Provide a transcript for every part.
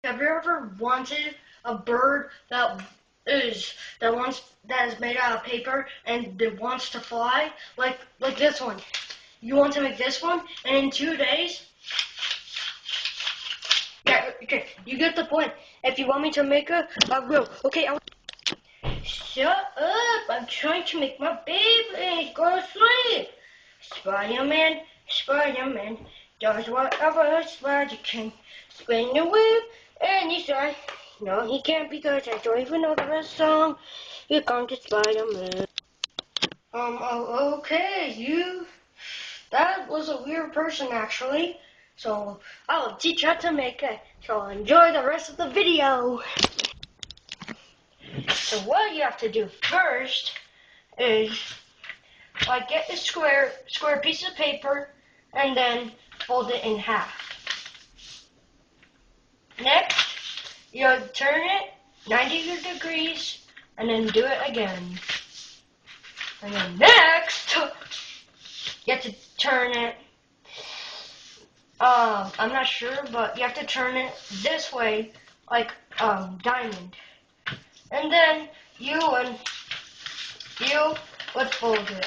Have you ever wanted a bird is that is made out of paper and that wants to fly? Like this one. You want to make this one, and in 2 days. Yeah, okay, you get the point. If you want me to make I will. Okay, shut up! I'm trying to make my baby go to sleep. Spider-Man, Spider-Man, does whatever a spider can. Spin the web any side. No, he can't because I don't even know the rest song. Here comes the Spider-Man. Okay, that was a weird person actually. So, I'll teach you how to make it. So, enjoy the rest of the video. So, what you have to do first is, get a square piece of paper and then fold it in half. Next, you turn it 90 degrees and then do it again. And then next, you have to turn it, I'm not sure, but you have to turn it this way, like, diamond. And then you would fold it.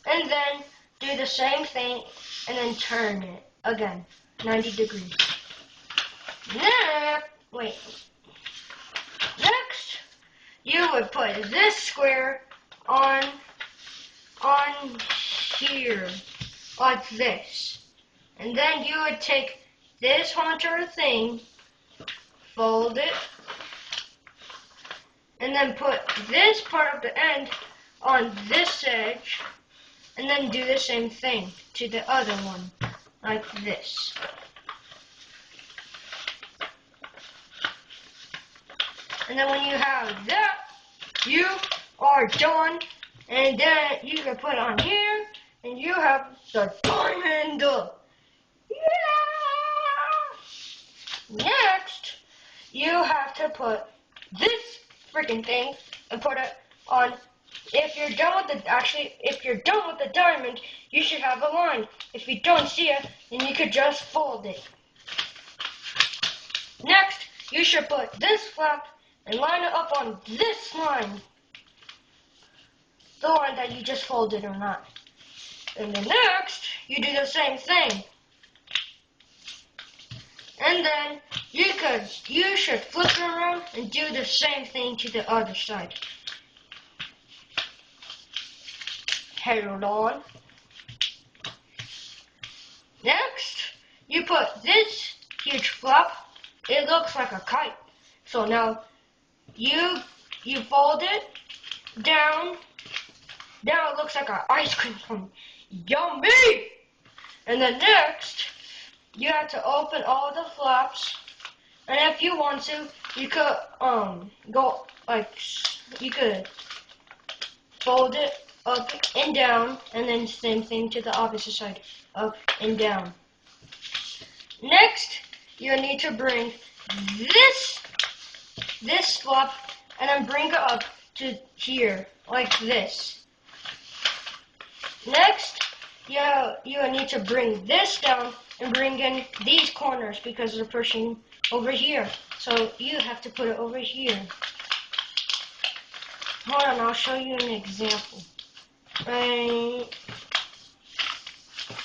And then do the same thing and then turn it again, 90 degrees. Next, you would put this square on here, like this. And then you would take this haunter thing, fold it, and then put this part of the end on this edge, and then do the same thing to the other one, like this. And then when you have that, you are done. And then you can put it on here, and you have the diamond. Yeah! Next, you have to put this freaking thing and put it on. If you're done with the diamond, you should have a line. If you don't see it, then you could just fold it. Next, you should put this flap and line it up on this line. The line that you just folded or not. And then next, you do the same thing. And then you should flip it around and do the same thing to the other side. Hold on. Next, you put this huge flap. It looks like a kite. So now you fold it down. Now it looks like an ice cream cone. Yummy! And then next, you have to open all the flaps. And if you want to, you could you could fold it up and down, and then same thing to the opposite side, up and down. Next, you need to bring this flap and then bring it up to here, like this. Next, you need to bring this down and bring in these corners because they're pushing over here. So you have to put it over here. Hold on, I'll show you an example. Right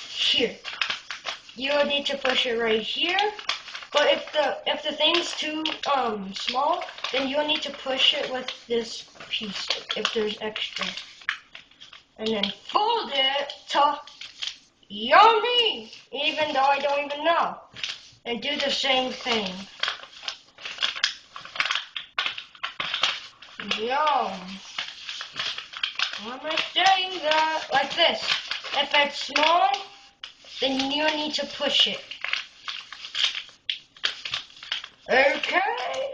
here. You will need to push it right here. But if the thing's too small, then you'll need to push it with this piece if there's extra. And then fold it to yummy, even though I don't even know. And do the same thing. Yum. Why am I saying that? Like this. If it's small, then you need to push it. Okay.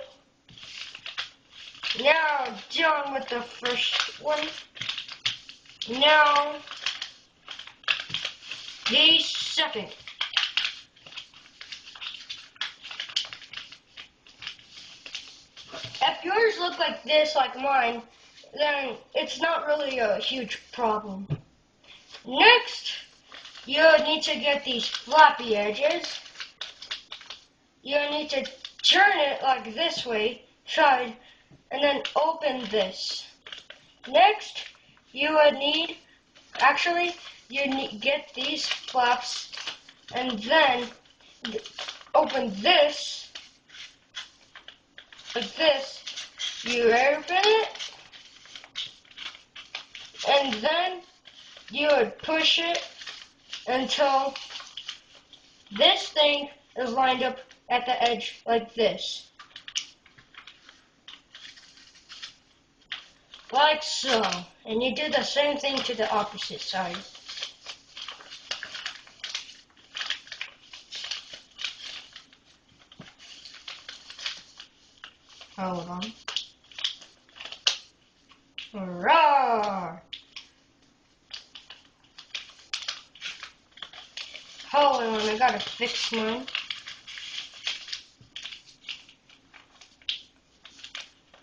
Now done with the first one. Now the second. If yours look like this, like mine, then it's not really a huge problem. Next, you need to get these floppy edges. You need to turn it like this way, side, and then open this. Next, you would need, get these flaps, and then open this, like this. You open it, and then you would push it until this thing is lined up at the edge like this. Like so. And you do the same thing to the opposite side. Hold on. Roar! Hold on, I gotta fix mine.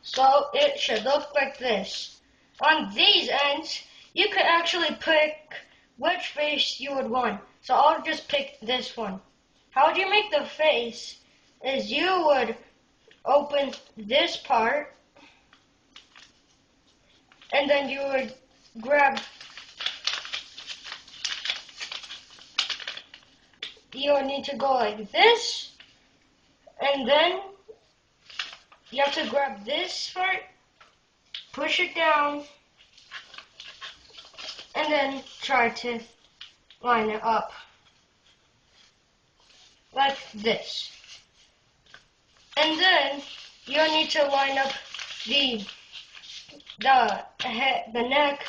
So it should look like this. On these ends, you could actually pick which face you would want. So I'll just pick this one. How would you make the face is you would open this part, and then you would grab, you would need to go like this, and then you have to grab this part, push it down, and then try to line it up like this. And then you need to line up the neck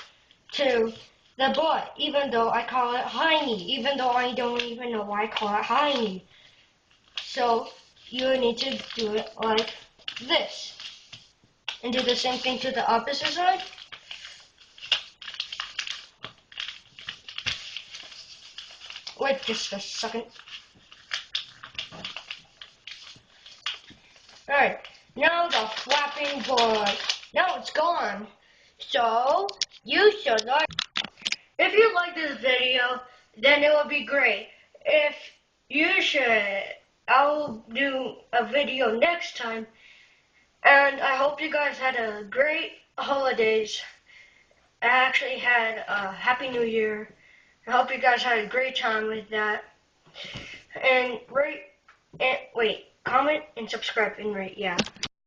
to the butt, even though I call it high knee, even though I don't even know why I call it high knee. So you need to do it like this. And do the same thing to the opposite side. Wait just a second. Alright, now the flapping board. Now it's gone. So, you should like. If you like this video, then it will be great. If you should, I'll do a video next time. And I hope you guys had a great holidays. I actually had a Happy New Year. I hope you guys had a great time with that. And comment and subscribe and rate, yeah.